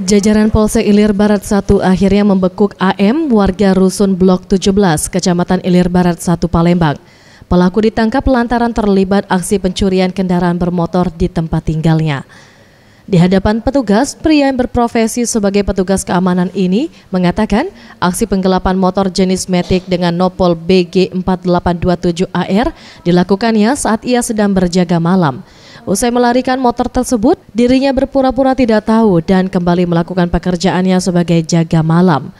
Jajaran Polsek Ilir Barat 1 akhirnya membekuk AM warga Rusun Blok 17, Kecamatan Ilir Barat 1 Palembang. Pelaku ditangkap lantaran terlibat aksi pencurian kendaraan bermotor di tempat tinggalnya. Di hadapan petugas, pria yang berprofesi sebagai petugas keamanan ini mengatakan aksi penggelapan motor jenis Matic dengan nopol BG4827AR dilakukannya saat ia sedang berjaga malam. Usai melarikan motor tersebut, dirinya berpura-pura tidak tahu dan kembali melakukan pekerjaannya sebagai jaga malam.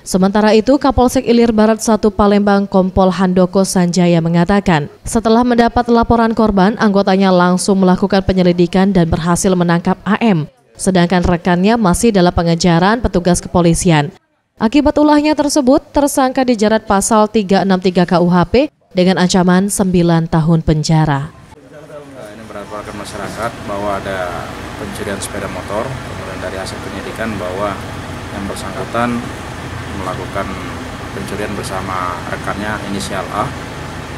Sementara itu, Kapolsek Ilir Barat 1 Palembang Kompol Handoko Sanjaya mengatakan, setelah mendapat laporan korban, anggotanya langsung melakukan penyelidikan dan berhasil menangkap AM, sedangkan rekannya masih dalam pengejaran petugas kepolisian. Akibat ulahnya tersebut, tersangka dijerat pasal 363 KUHP dengan ancaman 9 tahun penjara. Melaporkan masyarakat bahwa ada pencurian sepeda motor, kemudian dari hasil penyidikan bahwa yang bersangkutan melakukan pencurian bersama rekannya inisial A,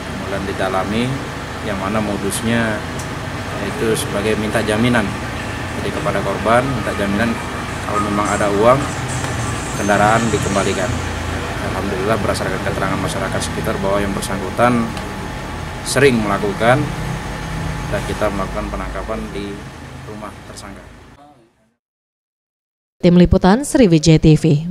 kemudian didalami yang mana modusnya itu sebagai minta jaminan, jadi kepada korban minta jaminan kalau memang ada uang kendaraan dikembalikan. Alhamdulillah berdasarkan keterangan masyarakat sekitar bahwa yang bersangkutan sering melakukan dan kita melakukan penangkapan di rumah tersangka. Tim Liputan Sriwijaya TV.